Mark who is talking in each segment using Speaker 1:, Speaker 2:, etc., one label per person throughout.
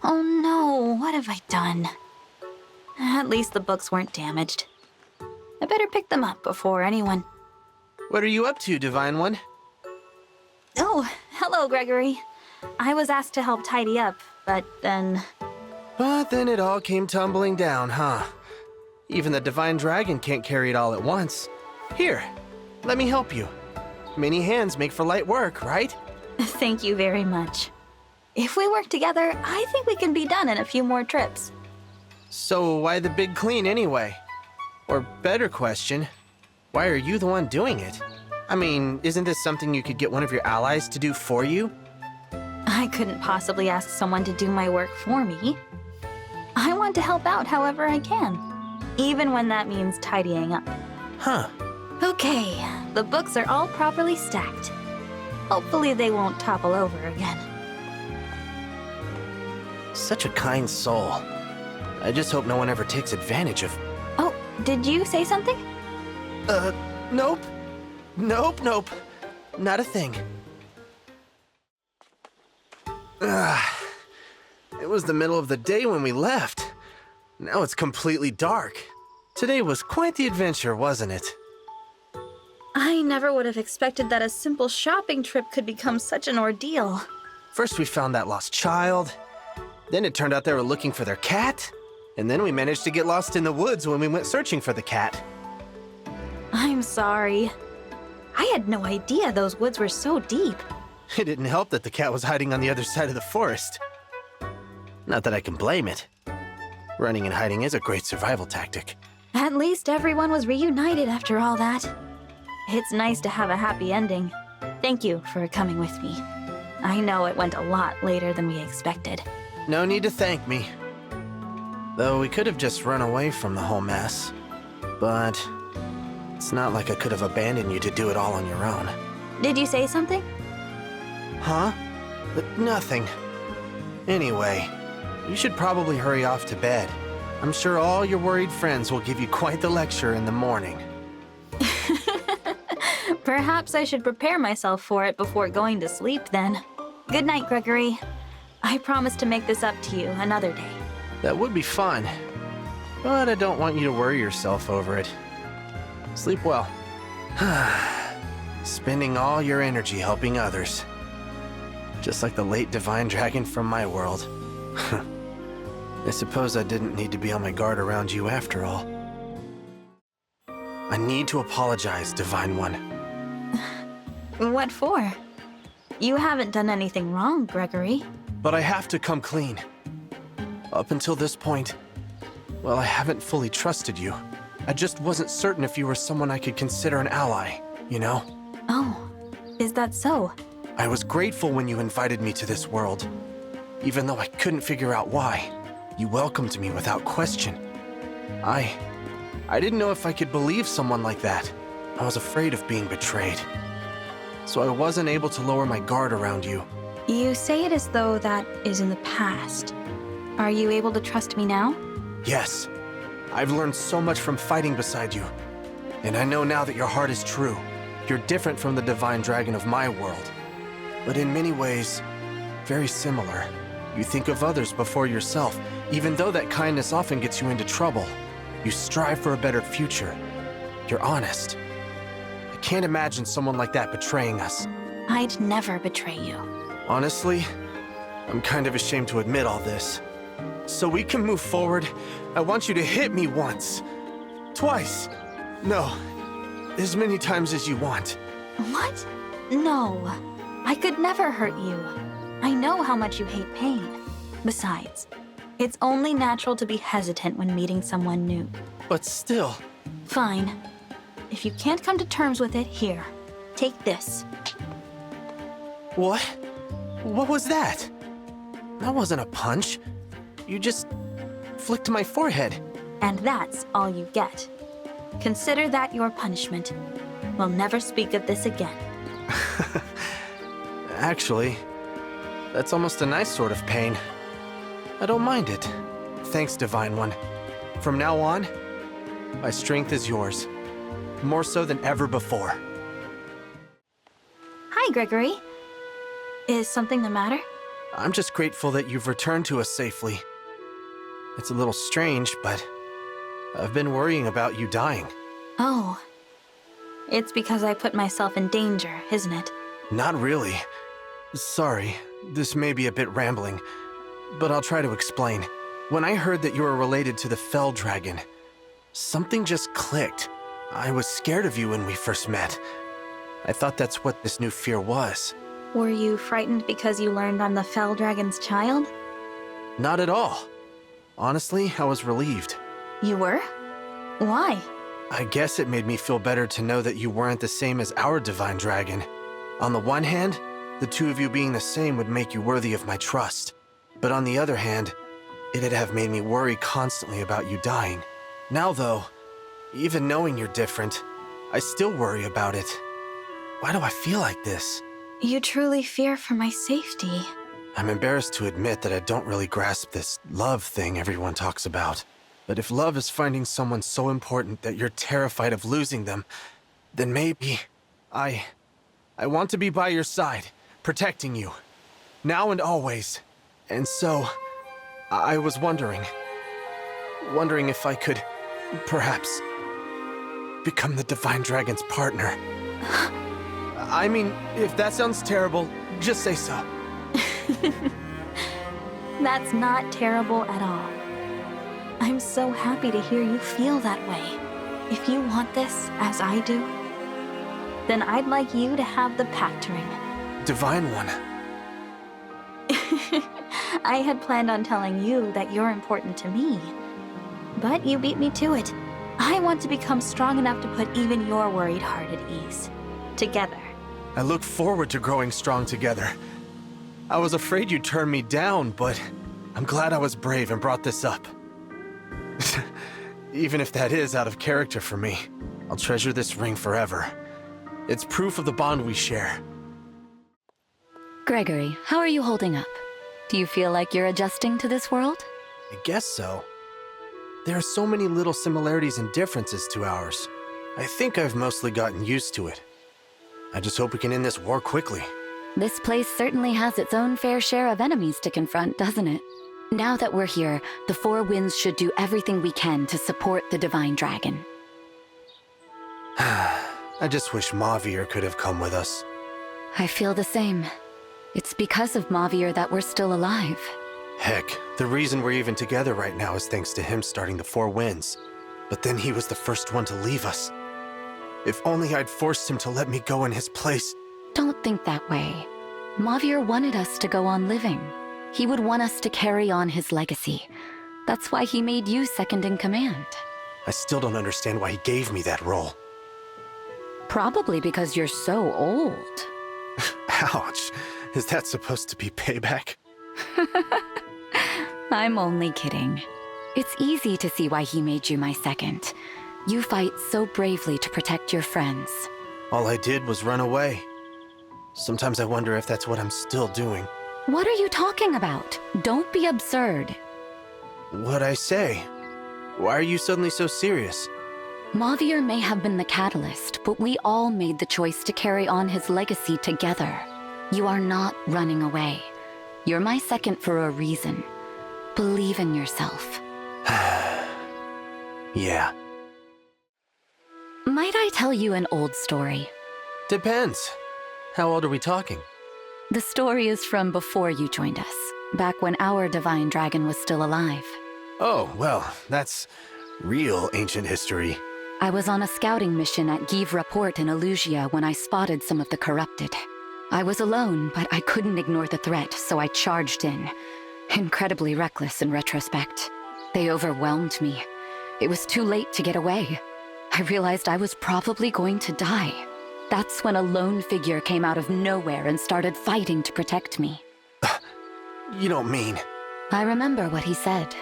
Speaker 1: Oh no, what have I done? At least the books weren't damaged. I better pick them up before anyone...
Speaker 2: What are you up to, Divine One?
Speaker 1: Oh, hello, Gregory. I was asked to help tidy up, but then
Speaker 2: it all came tumbling down, huh? Even the Divine Dragon can't carry it all at once. Here, let me help you. Many hands make for light work, right?
Speaker 1: Thank you very much. If we work together, I think we can be done in a few more trips.
Speaker 2: So why the big clean anyway? Or better question, why are you the one doing it? I mean, isn't this something you could get one of your allies to do for you?
Speaker 1: I couldn't possibly ask someone to do my work for me. I want to help out however I can, even when that means tidying up.
Speaker 2: Huh.
Speaker 1: Okay, the books are all properly stacked. Hopefully they won't topple over again.
Speaker 2: Such a kind soul. I just hope no one ever takes advantage of...
Speaker 1: Oh, did you say something?
Speaker 2: Nope. Nope. Not a thing. It was the middle of the day when we left. Now it's completely dark. Today was quite the adventure, wasn't it?
Speaker 1: I never would have expected that a simple shopping trip could become such an ordeal.
Speaker 2: First we found that lost child. Then it turned out they were looking for their cat. And then we managed to get lost in the woods when we went searching for the cat.
Speaker 1: I'm sorry. I had no idea those woods were so deep.
Speaker 2: It didn't help that the cat was hiding on the other side of the forest. Not that I can blame it. Running and hiding is a great survival tactic.
Speaker 1: At least everyone was reunited after all that. It's nice to have a happy ending. Thank you for coming with me. I know it went a lot later than we expected.
Speaker 2: No need to thank me. Though we could have just run away from the whole mess. But it's not like I could have abandoned you to do it all on your own.
Speaker 1: Did you say something?
Speaker 2: Huh? Nothing. Anyway, you should probably hurry off to bed. I'm sure all your worried friends will give you quite the lecture in the morning.
Speaker 1: Perhaps I should prepare myself for it before going to sleep then. Good night, Gregory. I promise to make this up to you another day.
Speaker 2: That would be fun, but I don't want you to worry yourself over it. Sleep well. Spending all your energy helping others. Just like the late Divine Dragon from my world. I suppose I didn't need to be on my guard around you after all. I need to apologize, Divine One.
Speaker 1: What for? You haven't done anything wrong, Gregory.
Speaker 2: But I have to come clean. Up until this point, well, I haven't fully trusted you. I just wasn't certain if you were someone I could consider an ally, you know?
Speaker 1: Oh, is that so?
Speaker 2: I was grateful when you invited me to this world. Even though I couldn't figure out why, you welcomed me without question. I didn't know if I could believe someone like that. I was afraid of being betrayed. So I wasn't able to lower my guard around you.
Speaker 1: You say it as though that is in the past. Are you able to trust me now?
Speaker 2: Yes. I've learned so much from fighting beside you. And I know now that your heart is true. You're different from the Divine Dragon of my world. But in many ways, very similar. You think of others before yourself, even though that kindness often gets you into trouble. You strive for a better future. You're honest. I can't imagine someone like that betraying us.
Speaker 1: I'd never betray you.
Speaker 2: Honestly, I'm kind of ashamed to admit all this. So we can move forward, I want you to hit me once. Twice. No. As many times as you want.
Speaker 1: What? No. I could never hurt you. I know how much you hate pain. Besides, it's only natural to be hesitant when meeting someone new.
Speaker 2: But still...
Speaker 1: Fine. If you can't come to terms with it, here. Take this.
Speaker 2: What? What was that? That wasn't a punch. You just flicked my forehead.
Speaker 1: And that's all you get. Consider that your punishment. We'll never speak of this again.
Speaker 2: Actually, that's almost a nice sort of pain. I don't mind it. Thanks, Divine One. From now on, my strength is yours. More so than ever before.
Speaker 1: Hi, Gregory. Is something the matter?
Speaker 2: I'm just grateful that you've returned to us safely. It's a little strange, but I've been worrying about you dying.
Speaker 1: Oh. It's because I put myself in danger, isn't it?
Speaker 2: Not really. Sorry, this may be a bit rambling, but I'll try to explain. When I heard that you were related to the Fell Dragon, something just clicked. I was scared of you when we first met. I thought that's what this new fear was.
Speaker 1: Were you frightened because you learned I'm the Fell Dragon's child?
Speaker 2: Not at all. Honestly, I was relieved.
Speaker 1: You were? Why?
Speaker 2: I guess it made me feel better to know that you weren't the same as our Divine Dragon. On the one hand, the two of you being the same would make you worthy of my trust. But on the other hand, it'd have made me worry constantly about you dying. Now though, even knowing you're different, I still worry about it. Why do I feel like this?
Speaker 1: You truly fear for my safety.
Speaker 2: I'm embarrassed to admit that I don't really grasp this love thing everyone talks about. But if love is finding someone so important that you're terrified of losing them, then maybe I want to be by your side, protecting you, now and always. And so, I was wondering if I could, perhaps, become the Divine Dragon's partner. I mean, if that sounds terrible, just say so.
Speaker 1: That's not terrible at all. I'm so happy to hear you feel that way. If you want this, as I do, then I'd like you to have the pact ring.
Speaker 2: Divine One.
Speaker 1: I had planned on telling you that you're important to me, but you beat me to it. I want to become strong enough to put even your worried heart at ease. Together.
Speaker 2: I look forward to growing strong together. I was afraid you'd turn me down, but I'm glad I was brave and brought this up. Even if that is out of character for me, I'll treasure this ring forever. It's proof of the bond we share.
Speaker 3: Gregory, how are you holding up? Do you feel like you're adjusting to this world?
Speaker 2: I guess so. There are so many little similarities and differences to ours. I think I've mostly gotten used to it. I just hope we can end this war quickly.
Speaker 3: This place certainly has its own fair share of enemies to confront, doesn't it? Now that we're here, the Four Winds should do everything we can to support the Divine Dragon.
Speaker 2: I just wish Mauvier could have come with us.
Speaker 3: I feel the same. It's because of Mauvier that we're still alive.
Speaker 2: Heck, the reason we're even together right now is thanks to him starting the Four Winds. But then he was the first one to leave us. If only I'd forced him to let me go in his place.
Speaker 3: Don't think that way. Mauvier wanted us to go on living. He would want us to carry on his legacy. That's why he made you second in command.
Speaker 2: I still don't understand why he gave me that role.
Speaker 3: Probably because you're so old.
Speaker 2: Ouch. Is that supposed to be payback?
Speaker 3: I'm only kidding. It's easy to see why he made you my second. You fight so bravely to protect your friends.
Speaker 2: All I did was run away. Sometimes I wonder if that's what I'm still doing.
Speaker 3: What are you talking about? Don't be absurd.
Speaker 2: What'd I say? Why are you suddenly so serious?
Speaker 3: Mauvier may have been the catalyst, but we all made the choice to carry on his legacy together. You are not running away. You're my second for a reason. Believe in yourself.
Speaker 2: Yeah.
Speaker 3: Might I tell you an old story?
Speaker 2: Depends. How old are we talking?
Speaker 3: The story is from before you joined us, back when our Divine Dragon was still alive.
Speaker 2: Oh, well, that's real ancient history.
Speaker 3: I was on a scouting mission at Give Rapport in Elusia when I spotted some of the corrupted. I was alone, but I couldn't ignore the threat, so I charged in. Incredibly reckless in retrospect. They overwhelmed me. It was too late to get away. I realized I was probably going to die. That's when a lone figure came out of nowhere and started fighting to protect me.
Speaker 2: You don't mean...
Speaker 3: I remember what he said.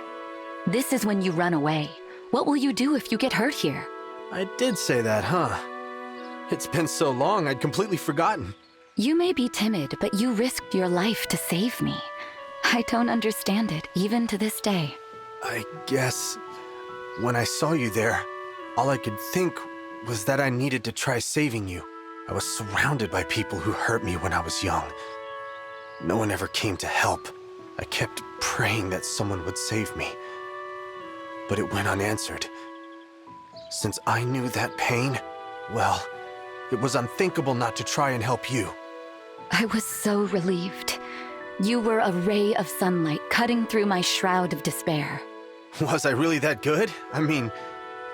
Speaker 3: This is when you run away. What will you do if you get hurt here?
Speaker 2: I did say that, huh? It's been so long, I'd completely forgotten.
Speaker 3: You may be timid, but you risked your life to save me. I don't understand it, even to this day.
Speaker 2: I guess... when I saw you there, all I could think was that I needed to try saving you. I was surrounded by people who hurt me when I was young. No one ever came to help. I kept praying that someone would save me, but it went unanswered. Since I knew that pain, well, it was unthinkable not to try and help you.
Speaker 3: I was so relieved. You were a ray of sunlight cutting through my shroud of despair.
Speaker 2: Was I really that good? I mean,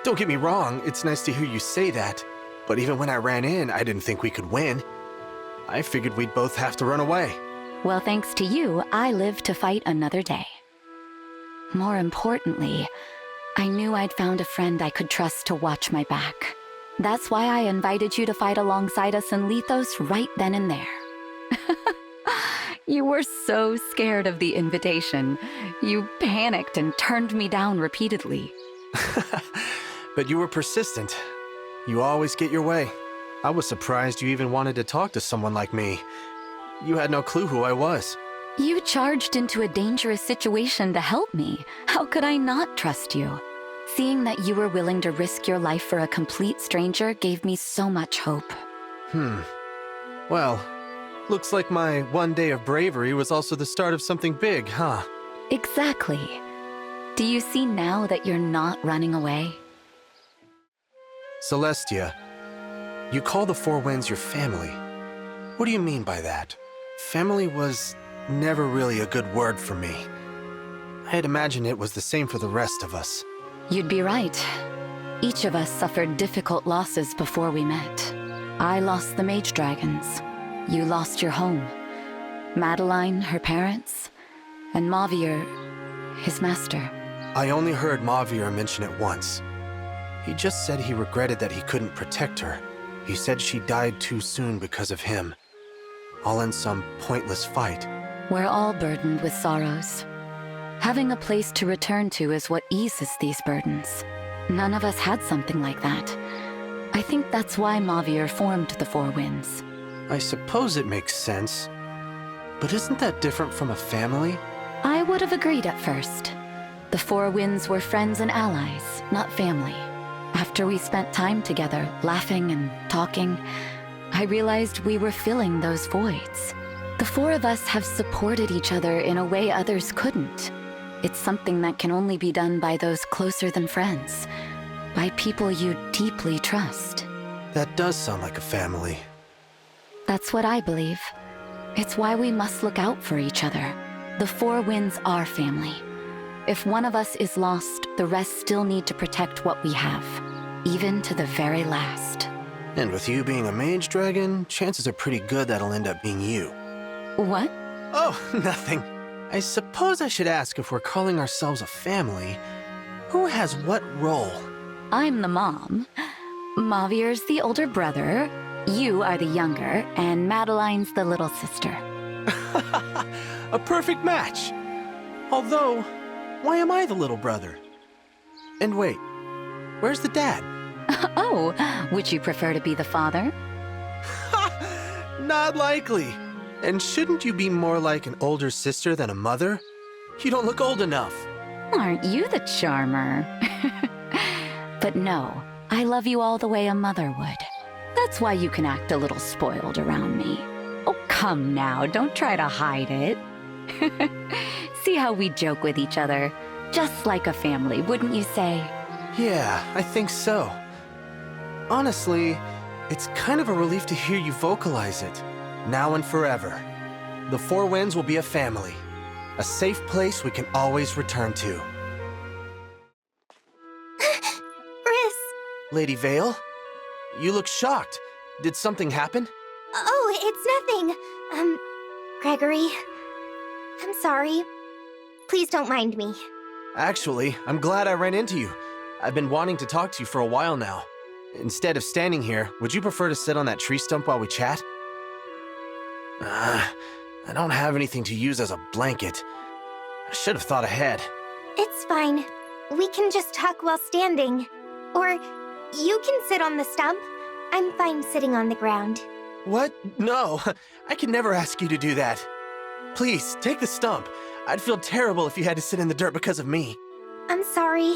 Speaker 2: don't get me wrong, it's nice to hear you say that. But even when I ran in, I didn't think we could win. I figured we'd both have to run away.
Speaker 3: Well, thanks to you, I lived to fight another day. More importantly, I knew I'd found a friend I could trust to watch my back. That's why I invited you to fight alongside us in Lethos right then and there. You were so scared of the invitation. You panicked and turned me down repeatedly.
Speaker 2: But you were persistent. You always get your way. I was surprised you even wanted to talk to someone like me. You had no clue who I was.
Speaker 3: You charged into a dangerous situation to help me. How could I not trust you? Seeing that you were willing to risk your life for a complete stranger gave me so much hope.
Speaker 2: Well, looks like my one day of bravery was also the start of something big, huh?
Speaker 3: Exactly. Do you see now that you're not running away?
Speaker 2: Zelestia, you call the Four Winds your family. What do you mean by that? Family was never really a good word for me. I had imagined it was the same for the rest of us.
Speaker 3: You'd be right. Each of us suffered difficult losses before we met. I lost the mage dragons. You lost your home. Madeline, her parents, and Mauvier, his master.
Speaker 2: I only heard Mauvier mention it once. He just said he regretted that he couldn't protect her. He said she died too soon because of him. All in some pointless fight.
Speaker 3: We're all burdened with sorrows. Having a place to return to is what eases these burdens. None of us had something like that. I think that's why Mauvier formed the Four Winds.
Speaker 2: I suppose it makes sense. But isn't that different from a family?
Speaker 3: I would have agreed at first. The Four Winds were friends and allies, not family. After we spent time together, laughing and talking, I realized we were filling those voids. The four of us have supported each other in a way others couldn't. It's something that can only be done by those closer than friends, by people you deeply trust.
Speaker 2: That does sound like a family.
Speaker 3: That's what I believe. It's why we must look out for each other. The Four Winds are family. If one of us is lost, the rest still need to protect what we have, even to the very last.
Speaker 2: And with you being a mage dragon, chances are pretty good that'll end up being you.
Speaker 3: What?
Speaker 2: Oh, nothing. I suppose I should ask, if we're calling ourselves a family, who has what role?
Speaker 3: I'm the mom. Mauvier's the older brother. You are the younger, and Madeline's the little sister.
Speaker 2: A perfect match. Although, why am I the little brother? And wait, where's the dad?
Speaker 3: Oh, would you prefer to be the father?
Speaker 2: Not likely. And shouldn't you be more like an older sister than a mother? You don't look old enough.
Speaker 3: Aren't you the charmer? But no, I love you all the way a mother would. That's why you can act a little spoiled around me. Oh, come now, don't try to hide it. See how we joke with each other? Just like a family, wouldn't you say?
Speaker 2: Yeah, I think so. Honestly, it's kind of a relief to hear you vocalize it. Now and forever. The Four Winds will be a family. A safe place we can always return to.
Speaker 4: Griss!
Speaker 2: Lady Veyle? You look shocked. Did something happen?
Speaker 4: Oh, it's nothing. Gregory. I'm sorry. Please don't mind me.
Speaker 2: Actually, I'm glad I ran into you. I've been wanting to talk to you for a while now. Instead of standing here, would you prefer to sit on that tree stump while we chat? I don't have anything to use as a blanket. I should have thought ahead.
Speaker 4: It's fine. We can just talk while standing. Or you can sit on the stump. I'm fine sitting on the ground.
Speaker 2: What? No, I could never ask you to do that. Please, take the stump. I'd feel terrible if you had to sit in the dirt because of me.
Speaker 4: I'm sorry.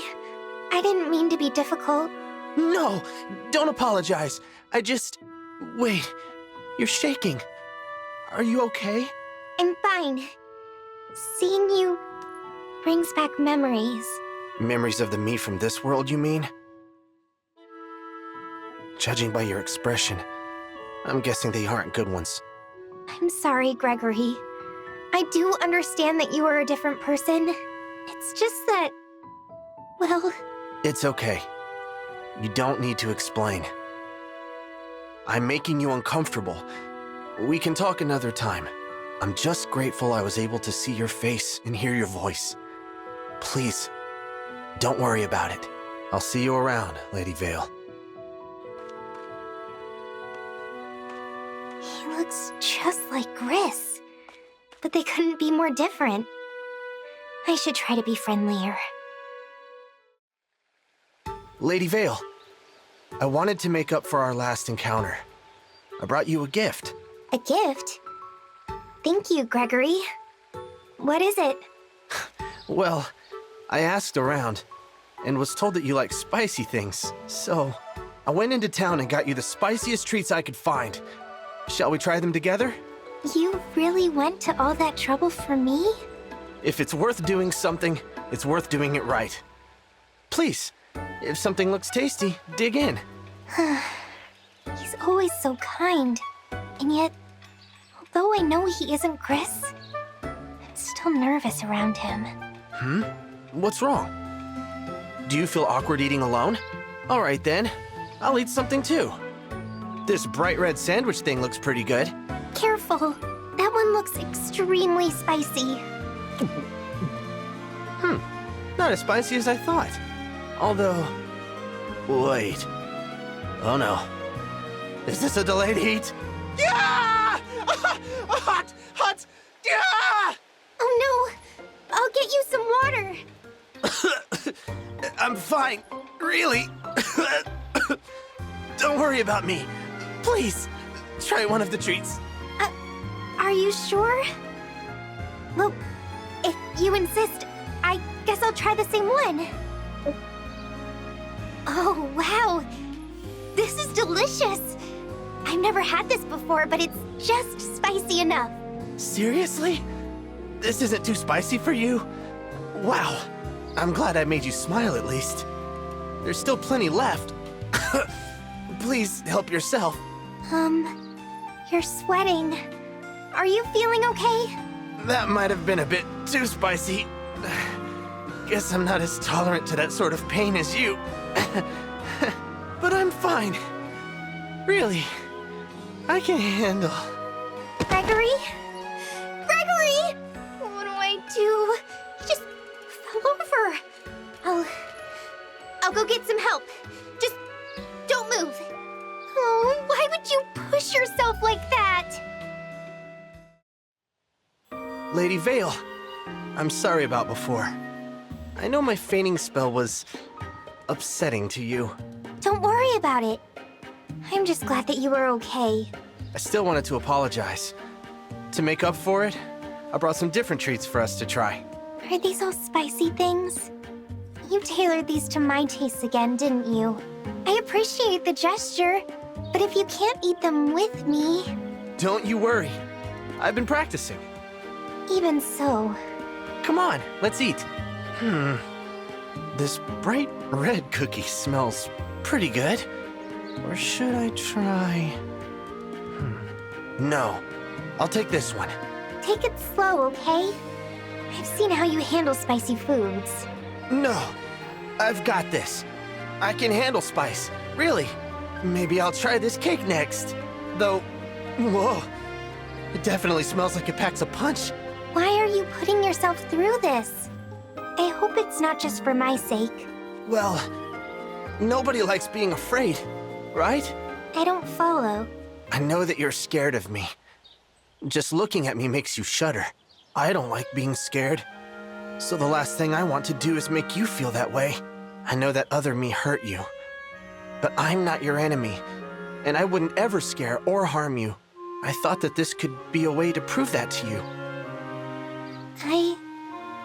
Speaker 4: I didn't mean to be difficult.
Speaker 2: No, don't apologize. Wait, you're shaking. Are you okay?
Speaker 4: I'm fine. Seeing you brings back memories.
Speaker 2: Memories of the me from this world, you mean? Judging by your expression, I'm guessing they aren't good ones.
Speaker 4: I'm sorry, Gregory. I do understand that you are a different person. It's just that... well...
Speaker 2: It's okay. You don't need to explain. I'm making you uncomfortable. We can talk another time. I'm just grateful I was able to see your face and hear your voice. Please, don't worry about it. I'll see you around, Lady Veyle.
Speaker 4: He looks just like Griss. But they couldn't be more different. I should try to be friendlier.
Speaker 2: Lady Veyle, I wanted to make up for our last encounter. I brought you a gift.
Speaker 4: A gift? Thank you, Gregory. What is it?
Speaker 2: Well, I asked around, and was told that you like spicy things, so I went into town and got you the spiciest treats I could find. Shall we try them together?
Speaker 4: You really went to all that trouble for me?
Speaker 2: If it's worth doing something, it's worth doing it right. Please, if something looks tasty, dig in.
Speaker 4: He's always so kind. And yet, although I know he isn't Griss, I'm still nervous around him.
Speaker 2: What's wrong? Do you feel awkward eating alone? All right then, I'll eat something too. This bright red sandwich thing looks pretty good.
Speaker 4: Careful. That one looks extremely spicy.
Speaker 2: Not as spicy as I thought. Although... wait. Oh no. Is this a delayed heat? Yeah! Hot! Hot! Yeah!
Speaker 4: Oh no! I'll get you some water!
Speaker 2: I'm fine. Really? Don't worry about me. Please, try one of the treats.
Speaker 4: Are you sure? Well, if you insist, I guess I'll try the same one. Oh, wow! This is delicious! I've never had this before, but it's just spicy enough.
Speaker 2: Seriously? This isn't too spicy for you? Wow. I'm glad I made you smile at least. There's still plenty left. Please help yourself.
Speaker 4: You're sweating. Are you feeling okay?
Speaker 2: That might have been a bit too spicy. Guess I'm not as tolerant to that sort of pain as you. But I'm fine. Really. I can handle...
Speaker 4: Gregory? Gregory! What do I do? He just fell over. I'll go get some help. Just don't move. Oh, why would you push yourself like that?
Speaker 2: Lady Veyle, I'm sorry about before. I know my fainting spell was upsetting to you.
Speaker 4: Don't worry about it. I'm just glad that you were okay.
Speaker 2: I still wanted to apologize. To make up for it, I brought some different treats for us to try.
Speaker 4: Are these all spicy things? You tailored these to my tastes again, didn't you? I appreciate the gesture, but if you can't eat them with me...
Speaker 2: Don't you worry. I've been practicing.
Speaker 4: Even so...
Speaker 2: Come on, let's eat. This bright red cookie smells pretty good. Or should I try... No, I'll take this one.
Speaker 4: Take it slow, okay? I've seen how you handle spicy foods.
Speaker 2: No, I've got this. I can handle spice, really. Maybe I'll try this cake next. Though, whoa, it definitely smells like it packs a punch.
Speaker 4: Why are you putting yourself through this? I hope it's not just for my sake.
Speaker 2: Well, nobody likes being afraid, right?
Speaker 4: I don't follow.
Speaker 2: I know that you're scared of me. Just looking at me makes you shudder. I don't like being scared. So the last thing I want to do is make you feel that way. I know that other me hurt you. But I'm not your enemy, and I wouldn't ever scare or harm you. I thought that this could be a way to prove that to you.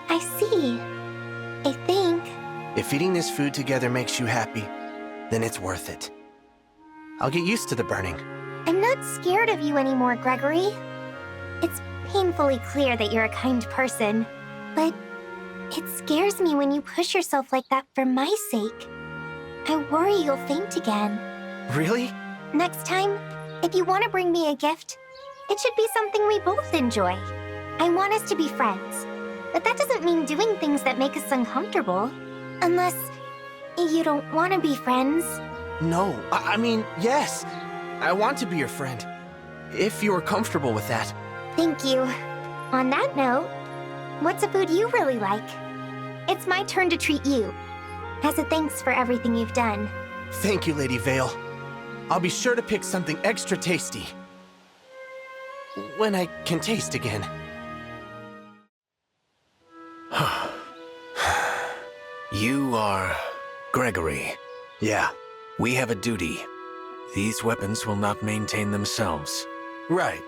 Speaker 4: I see. I think.
Speaker 2: If eating this food together makes you happy, then it's worth it. I'll get used to the burning.
Speaker 4: I'm not scared of you anymore, Gregory. It's painfully clear that you're a kind person, but it scares me when you push yourself like that for my sake. I worry you'll faint again.
Speaker 2: Really?
Speaker 4: Next time, if you want to bring me a gift, it should be something we both enjoy. I want us to be friends, but that doesn't mean doing things that make us uncomfortable. Unless you don't want to be friends.
Speaker 2: No, I mean, yes. I want to be your friend. If you are comfortable with that.
Speaker 4: Thank you. On that note, what's a food you really like? It's my turn to treat you, as a thanks for everything you've done.
Speaker 2: Thank you, Lady Veyle. I'll be sure to pick something extra tasty. When I can taste again.
Speaker 5: You are Gregory.
Speaker 2: Yeah.
Speaker 5: We have a duty. These weapons will not maintain themselves.
Speaker 2: Right.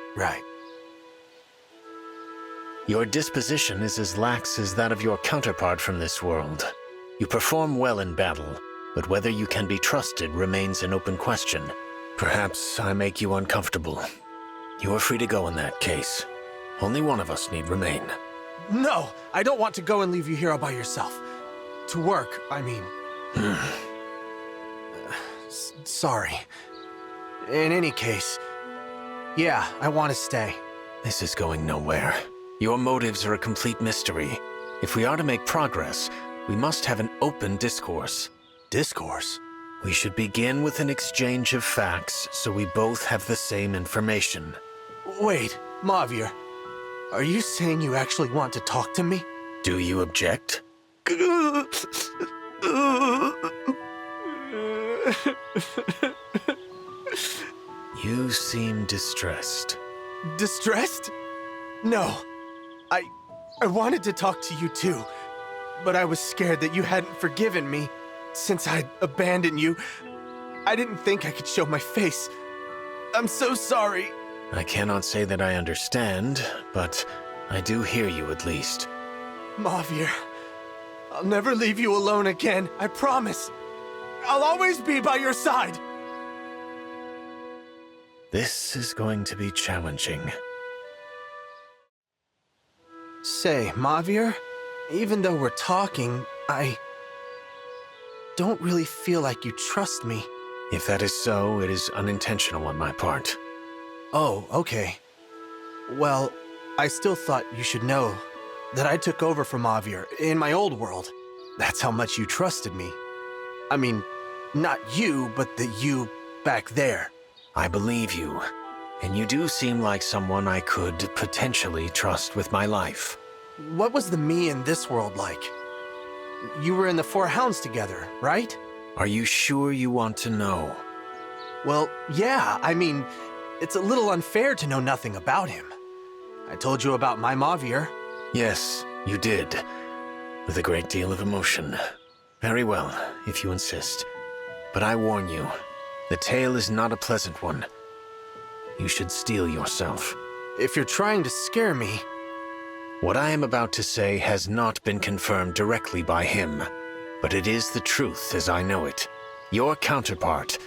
Speaker 5: Your disposition is as lax as that of your counterpart from this world. You perform well in battle, but whether you can be trusted remains an open question. Perhaps I make you uncomfortable. You are free to go in that case. Only one of us need remain.
Speaker 2: No, I don't want to go and leave you here all by yourself. To work, I mean. Sorry. In any case, yeah, I want to stay.
Speaker 5: This is going nowhere. Your motives are a complete mystery. If we are to make progress, we must have an open discourse.
Speaker 2: Discourse?
Speaker 5: We should begin with an exchange of facts so we both have the same information.
Speaker 2: Wait, Mauvier. Are you saying you actually want to talk to me?
Speaker 5: Do you object? You seem distressed.
Speaker 2: Distressed? No. I wanted to talk to you too, but I was scared that you hadn't forgiven me. Since I'd abandoned you, I didn't think I could show my face. I'm so sorry.
Speaker 5: I cannot say that I understand, but I do hear you at least.
Speaker 2: Mauvier, I'll never leave you alone again, I promise. I'll always be by your side.
Speaker 5: This is going to be challenging.
Speaker 2: Say, Mauvier, even though we're talking, I don't really feel like you trust me.
Speaker 5: If that is so, it is unintentional on my part.
Speaker 2: Oh, okay. Well, I still thought you should know that I took over for Mauvier in my old world. That's how much you trusted me. I mean, not you, but the you back there.
Speaker 5: I believe you, and you do seem like someone I could potentially trust with my life.
Speaker 2: What was the me in this world like? You were in the Four Hounds together, right?
Speaker 5: Are you sure you want to know?
Speaker 2: Well, yeah, I mean, it's a little unfair to know nothing about him. I told you about my Mauvier.
Speaker 5: Yes, you did. With a great deal of emotion. Very well, if you insist. But I warn you, the tale is not a pleasant one. You should steel yourself.
Speaker 2: If you're trying to scare me...
Speaker 5: What I am about to say has not been confirmed directly by him, but it is the truth as I know it. Your counterpart,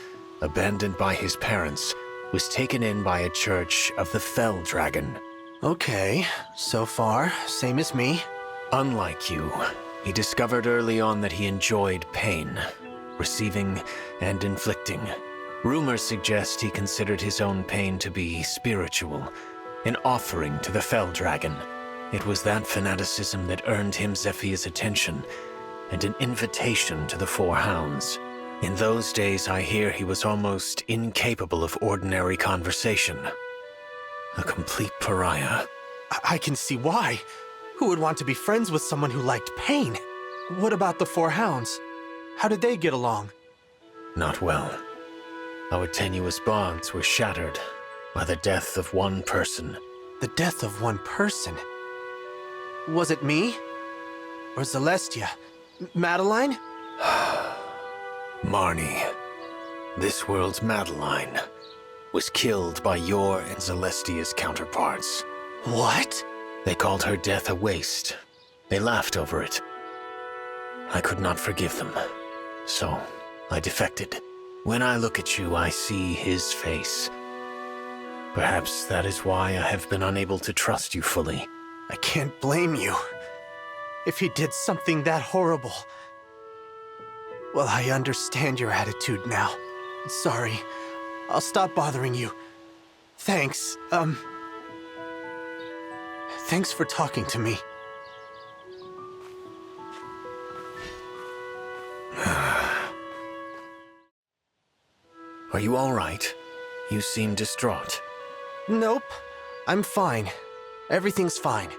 Speaker 5: abandoned by his parents, was taken in by a church of the Fell Dragon.
Speaker 2: Okay, so far, same as me.
Speaker 5: Unlike you, he discovered early on that he enjoyed pain, receiving and inflicting. Rumors suggest he considered his own pain to be spiritual, an offering to the Fell Dragon. It was that fanaticism that earned him Zephia's attention, and an invitation to the Four Hounds. In those days, I hear he was almost incapable of ordinary conversation. A complete pariah.
Speaker 2: I can see why. Who would want to be friends with someone who liked pain? What about the Four Hounds? How did they get along?
Speaker 5: Not well. Our tenuous bonds were shattered by the death of one person.
Speaker 2: The death of one person? Was it me? Or Zelestia? Madeline?
Speaker 5: Marnie, this world's Madeline, was killed by your and Zelestia's counterparts.
Speaker 2: What?
Speaker 5: They called her death a waste. They laughed over it. I could not forgive them, so I defected. When I look at you, I see his face. Perhaps that is why I have been unable to trust you fully.
Speaker 2: I can't blame you. If he did something that horrible... Well, I understand your attitude now. Sorry. I'll stop bothering you. Thanks, Thanks for talking to me.
Speaker 5: Are you all right? You seem distraught.
Speaker 2: Nope. I'm fine. Everything's fine.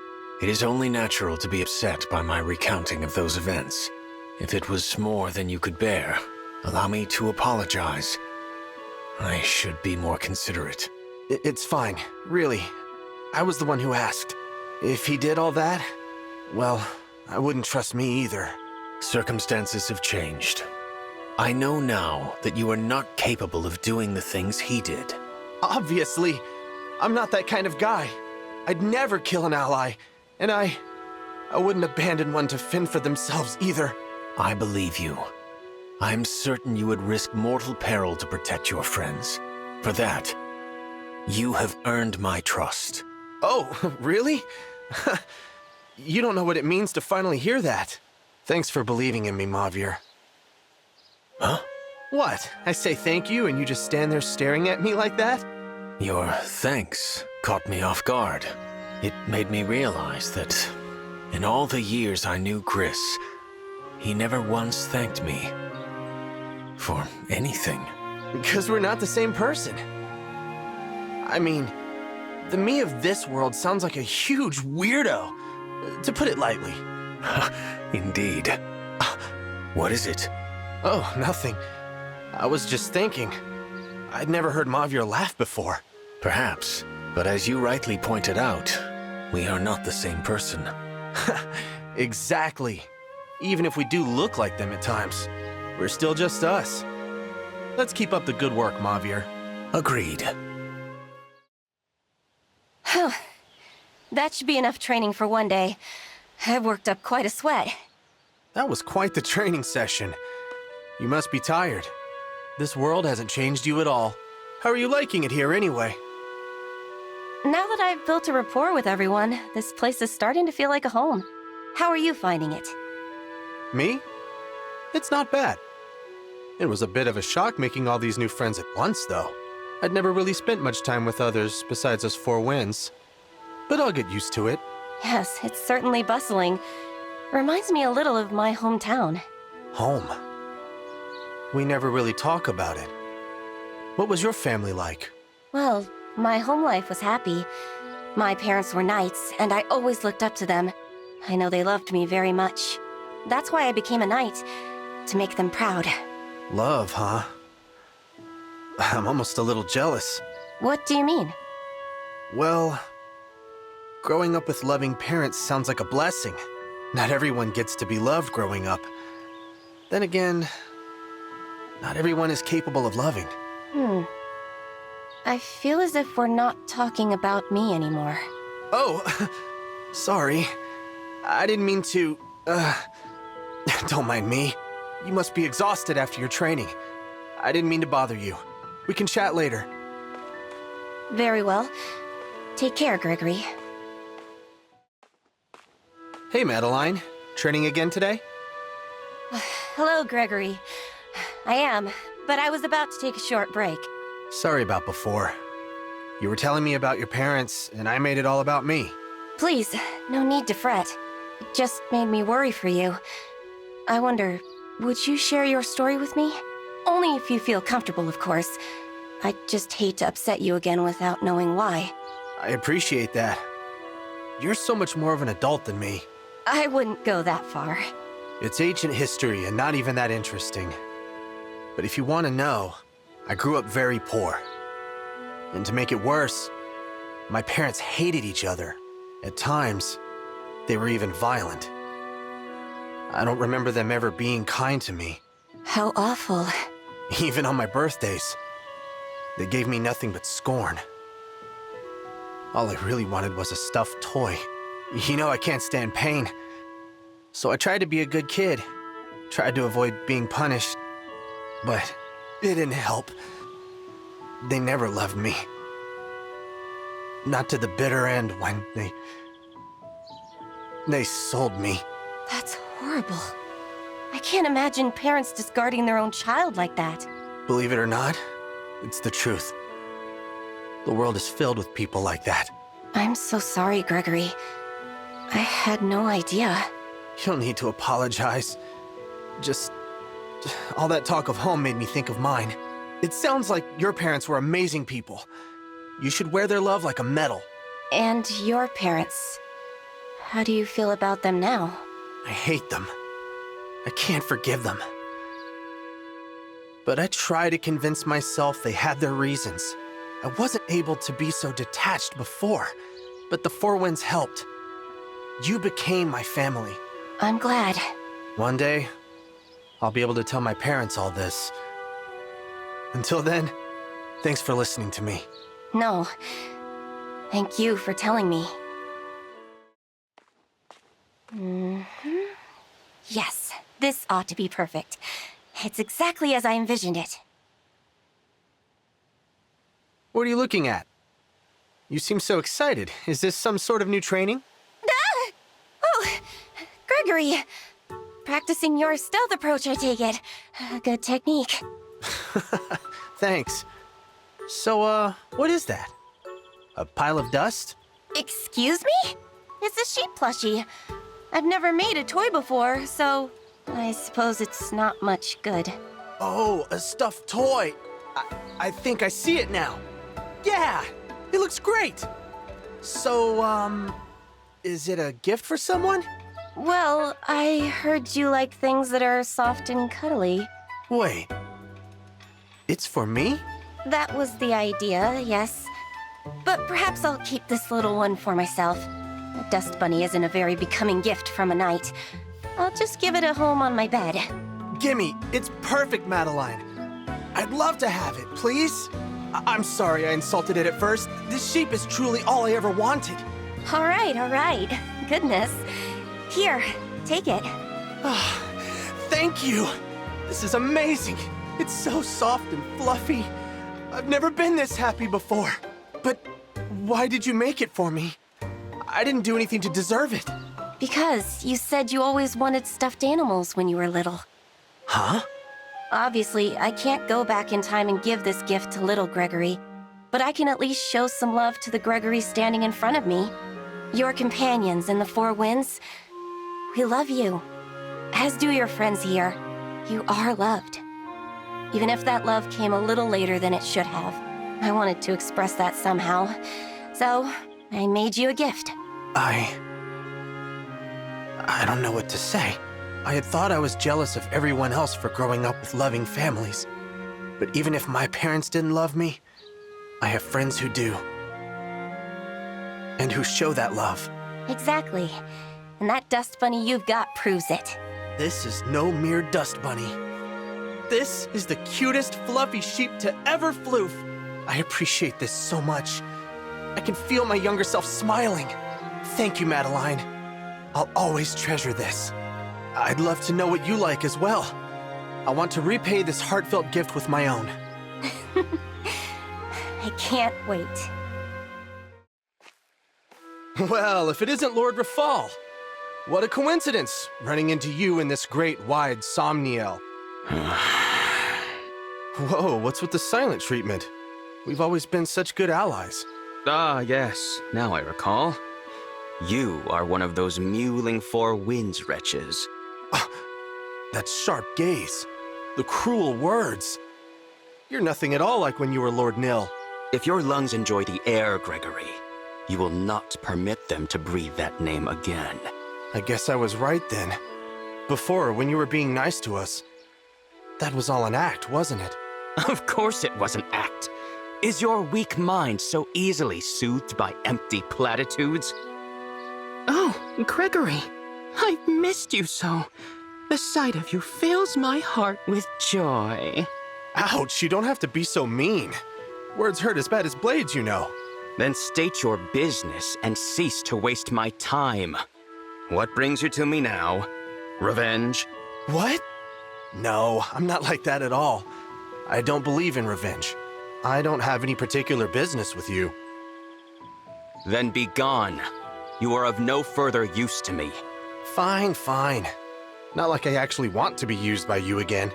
Speaker 5: It is only natural to be upset by my recounting of those events. If it was more than you could bear, allow me to apologize. I should be more considerate.
Speaker 2: It's fine, really. I was the one who asked. If he did all that, well, I wouldn't trust me either.
Speaker 5: Circumstances have changed. I know now that you are not capable of doing the things he did.
Speaker 2: Obviously, I'm not that kind of guy. I'd never kill an ally, and I wouldn't abandon one to fend for themselves either.
Speaker 5: I believe you. I'm certain you would risk mortal peril to protect your friends. For that, you have earned my trust.
Speaker 2: Oh, really? You don't know what it means to finally hear that. Thanks for believing in me, Mauvier.
Speaker 5: Huh?
Speaker 2: What? I say thank you and you just stand there staring at me like that?
Speaker 5: Your thanks caught me off guard. It made me realize that in all the years I knew Griss, he never once thanked me for anything.
Speaker 2: Because we're not the same person. I mean, the me of this world sounds like a huge weirdo, to put it lightly.
Speaker 5: Indeed. What is it?
Speaker 2: Oh, nothing. I was just thinking. I'd never heard Mauvier laugh before.
Speaker 5: Perhaps, but as you rightly pointed out, we are not the same person.
Speaker 2: Exactly. Even if we do look like them at times, we're still just us. Let's keep up the good work, Mauvier.
Speaker 5: Agreed.
Speaker 6: That should be enough training for one day. I've worked up quite a sweat.
Speaker 2: That was quite the training session. You must be tired. This world hasn't changed you at all. How are you liking it here anyway?
Speaker 6: Now that I've built a rapport with everyone, this place is starting to feel like a home. How are you finding it?
Speaker 2: Me? It's not bad. It was a bit of a shock making all these new friends at once, though. I'd never really spent much time with others besides us four winds. But I'll get used to it.
Speaker 6: Yes, it's certainly bustling. Reminds me a little of my hometown.
Speaker 2: Home. We never really talk about it. What was your family like?
Speaker 6: Well, my home life was happy. My parents were knights, and I always looked up to them. I know they loved me very much. That's why I became a knight, to make them proud.
Speaker 2: Love, huh? I'm almost a little jealous.
Speaker 6: What do you mean?
Speaker 2: Well, growing up with loving parents sounds like a blessing. Not everyone gets to be loved growing up. Then again, not everyone is capable of loving.
Speaker 6: I feel as if we're not talking about me anymore.
Speaker 2: Oh, sorry. I didn't mean to, don't mind me. You must be exhausted after your training. I didn't mean to bother you. We can chat later.
Speaker 6: Very well. Take care, Gregory.
Speaker 2: Hey, Madeline. Training again today?
Speaker 6: Hello, Gregory. I am, but I was about to take a short break.
Speaker 2: Sorry about before. You were telling me about your parents, and I made it all about me.
Speaker 6: Please, no need to fret. It just made me worry for you. I wonder, would you share your story with me? Only if you feel comfortable, of course. I'd just hate to upset you again without knowing why.
Speaker 2: I appreciate that. You're so much more of an adult than me.
Speaker 6: I wouldn't go that far.
Speaker 2: It's ancient history and not even that interesting. But if you want to know, I grew up very poor. And to make it worse, my parents hated each other. At times, they were even violent. I don't remember them ever being kind to me.
Speaker 6: How awful.
Speaker 2: Even on my birthdays. They gave me nothing but scorn. All I really wanted was a stuffed toy. You know I can't stand pain. So I tried to be a good kid. Tried to avoid being punished. But it didn't help. They never loved me. Not to the bitter end when they sold me.
Speaker 6: That's horrible. I can't imagine parents discarding their own child like that.
Speaker 2: Believe it or not, it's the truth. The world is filled with people like that.
Speaker 6: I'm so sorry, Gregory. I had no idea.
Speaker 2: You don't need to apologize. Just all that talk of home made me think of mine. It sounds like your parents were amazing people. You should wear their love like a medal.
Speaker 6: And your parents. How do you feel about them now?
Speaker 2: I hate them. I can't forgive them. But I try to convince myself they had their reasons. I wasn't able to be so detached before, but the Four Winds helped. You became my family.
Speaker 6: I'm glad.
Speaker 2: One day, I'll be able to tell my parents all this. Until then, thanks for listening to me.
Speaker 6: No. Thank you for telling me. Yes, this ought to be perfect. It's exactly as I envisioned it.
Speaker 2: What are you looking at? You seem so excited. Is this some sort of new training?
Speaker 6: Ah! Oh, Gregory! Practicing your stealth approach, I take it. Good technique.
Speaker 2: Thanks. So, what is that? A pile of dust?
Speaker 6: Excuse me? It's a sheep plushie. I've never made a toy before, so I suppose it's not much good.
Speaker 2: Oh, a stuffed toy. I think I see it now. Yeah, it looks great. So, is it a gift for someone?
Speaker 6: Well, I heard you like things that are soft and cuddly.
Speaker 2: Wait. It's for me?
Speaker 6: That was the idea, yes. But perhaps I'll keep this little one for myself. A dust bunny isn't a very becoming gift from a knight. I'll just give it a home on my bed.
Speaker 2: Gimme. It's perfect, Madeline. I'd love to have it, please. I'm sorry I insulted it at first. This sheep is truly all I ever wanted.
Speaker 6: All right. Goodness. Here, take it.
Speaker 2: Thank you. This is amazing. It's so soft and fluffy. I've never been this happy before. But why did you make it for me? I didn't do anything to deserve it.
Speaker 6: Because you said you always wanted stuffed animals when you were little.
Speaker 2: Huh?
Speaker 6: Obviously, I can't go back in time and give this gift to little Gregory, but I can at least show some love to the Gregory standing in front of me. Your companions in the Four Winds. We love you. As do your friends here. You are loved. Even if that love came a little later than it should have. I wanted to express that somehow. So, I made you a gift.
Speaker 2: I don't know what to say. I had thought I was jealous of everyone else for growing up with loving families. But even if my parents didn't love me, I have friends who do. And who show that love.
Speaker 6: Exactly. And that dust bunny you've got proves it.
Speaker 2: This is no mere dust bunny. This is the cutest fluffy sheep to ever floof. I appreciate this so much. I can feel my younger self smiling. Thank you, Madeline. I'll always treasure this. I'd love to know what you like as well. I want to repay this heartfelt gift with my own.
Speaker 6: I can't wait.
Speaker 2: Well, if it isn't Lord Rafal. What a coincidence, running into you in this great, wide Somniel. Whoa, what's with the silent treatment? We've always been such good allies.
Speaker 7: Ah, yes, now I recall. You are one of those mewling Four Winds wretches.
Speaker 2: That sharp gaze. The cruel words. You're nothing at all like when you were Lord Nil.
Speaker 7: If your lungs enjoy the air, Gregory, you will not permit them to breathe that name again.
Speaker 2: I guess I was right then. Before, when you were being nice to us, that was all an act, wasn't it?
Speaker 7: Of course it was an act. Is your weak mind so easily soothed by empty platitudes?
Speaker 8: Oh, Gregory, I've missed you so. The sight of you fills my heart with joy.
Speaker 2: Ouch, you don't have to be so mean. Words hurt as bad as blades, you know.
Speaker 7: Then state your business and cease to waste my time. What brings you to me now? Revenge?
Speaker 2: What? No, I'm not like that at all. I don't believe in revenge. I don't have any particular business with you.
Speaker 7: Then be gone. You are of no further use to me.
Speaker 2: Fine, fine. Not like I actually want to be used by you again.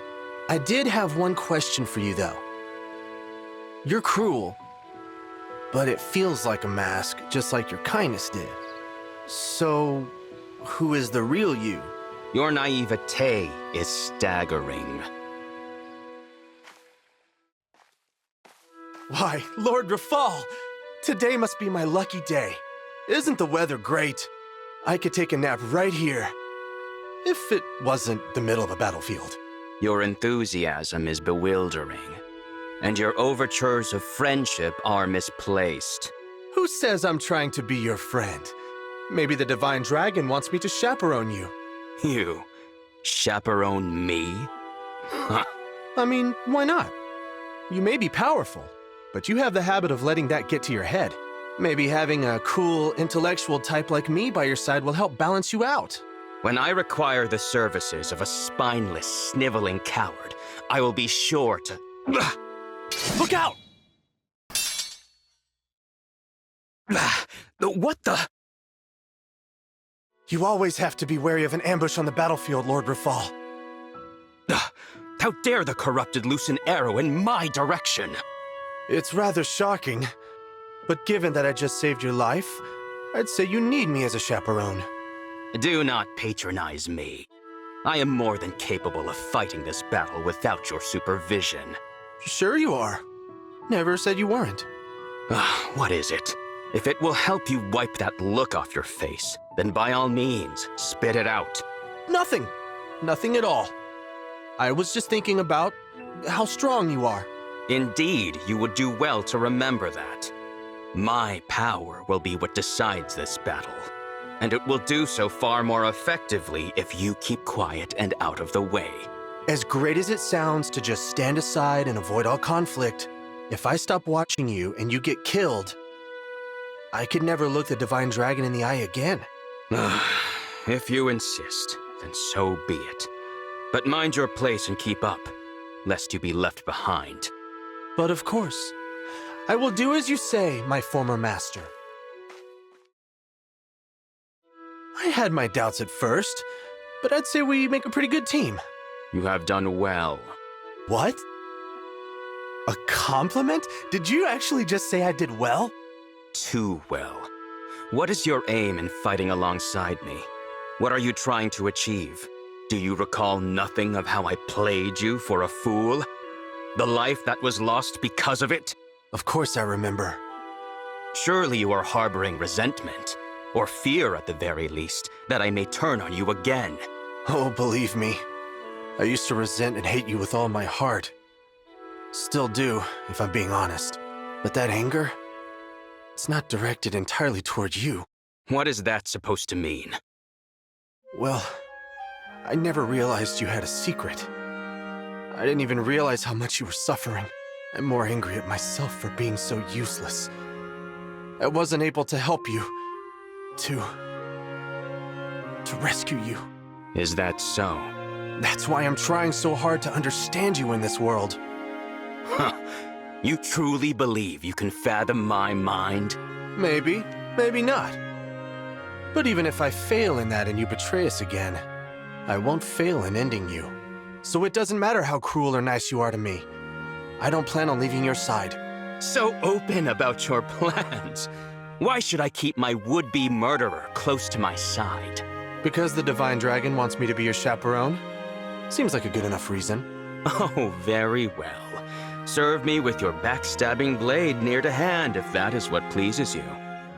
Speaker 2: I did have one question for you, though. You're cruel, but it feels like a mask, just like your kindness did. So, who is the real you?
Speaker 7: Your naivete is staggering.
Speaker 2: Why, Lord Rafal! Today must be my lucky day. Isn't the weather great? I could take a nap right here. If it wasn't the middle of a battlefield.
Speaker 7: Your enthusiasm is bewildering, and your overtures of friendship are misplaced.
Speaker 2: Who says I'm trying to be your friend? Maybe the Divine Dragon wants me to chaperone you.
Speaker 7: You chaperone me? Huh.
Speaker 2: I mean, why not? You may be powerful, but you have the habit of letting that get to your head. Maybe having a cool, intellectual type like me by your side will help balance you out.
Speaker 7: When I require the services of a spineless, sniveling coward, I will be sure to...
Speaker 2: Look out!
Speaker 7: What the...
Speaker 2: You always have to be wary of an ambush on the battlefield, Lord Rafal.
Speaker 7: How dare the corrupted loose an arrow in my direction?
Speaker 2: It's rather shocking, but given that I just saved your life, I'd say you need me as a chaperone.
Speaker 7: Do not patronize me. I am more than capable of fighting this battle without your supervision.
Speaker 2: Sure you are. Never said you weren't.
Speaker 7: What is it? If it will help you wipe that look off your face, then by all means, spit it out.
Speaker 2: Nothing. Nothing at all. I was just thinking about how strong you are.
Speaker 7: Indeed, you would do well to remember that. My power will be what decides this battle, and it will do so far more effectively if you keep quiet and out of the way.
Speaker 2: As great as it sounds to just stand aside and avoid all conflict, if I stop watching you and you get killed, I could never look the Divine Dragon in the eye again.
Speaker 7: If you insist, then so be it. But mind your place and keep up, lest you be left behind.
Speaker 2: But of course, I will do as you say, my former master. I had my doubts at first, but I'd say we make a pretty good team.
Speaker 7: You have done well.
Speaker 2: What? A compliment? Did you actually just say I did well?
Speaker 7: Too well. What is your aim in fighting alongside me? What are you trying to achieve? Do you recall nothing of how I played you for a fool? The life that was lost because of it?
Speaker 2: Of course I remember.
Speaker 7: Surely you are harboring resentment, or fear at the very least, that I may turn on you again.
Speaker 2: Oh, believe me, I used to resent and hate you with all my heart. Still do, if I'm being honest. But that anger, it's not directed entirely toward you.
Speaker 7: What is that supposed to mean?
Speaker 2: Well, I never realized you had a secret. I didn't even realize how much you were suffering. I'm more angry at myself for being so useless. I wasn't able to help you. To rescue you.
Speaker 7: Is that so?
Speaker 2: That's why I'm trying so hard to understand you in this world.
Speaker 7: Huh. You truly believe you can fathom my mind?
Speaker 2: Maybe, maybe not. But even if I fail in that and you betray us again, I won't fail in ending you. So it doesn't matter how cruel or nice you are to me. I don't plan on leaving your side.
Speaker 7: So open about your plans. Why should I keep my would-be murderer close to my side?
Speaker 2: Because the Divine Dragon wants me to be your chaperone? Seems like a good enough reason.
Speaker 7: Oh, very well. Serve me with your backstabbing blade near to hand if that is what pleases you.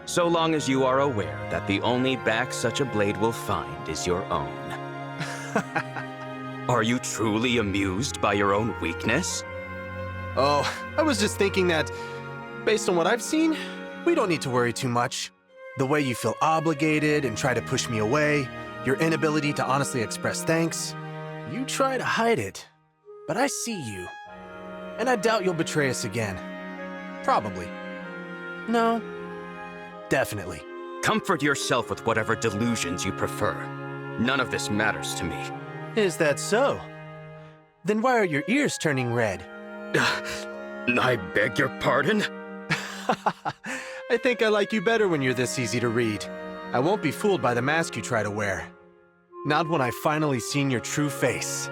Speaker 7: So long as you are aware that the only back such a blade will find is your own. Are you truly amused by your own weakness?
Speaker 2: Oh, I was just thinking that, based on what I've seen, we don't need to worry too much. The way you feel obligated and try to push me away, your inability to honestly express thanks, you try to hide it. But I see you. And I doubt you'll betray us again. Probably. No. Definitely.
Speaker 7: Comfort yourself with whatever delusions you prefer. None of this matters to me.
Speaker 2: Is that so? Then why are your ears turning red?
Speaker 7: I beg your pardon?
Speaker 2: I think I like you better when you're this easy to read. I won't be fooled by the mask you try to wear. Not when I've finally seen your true face.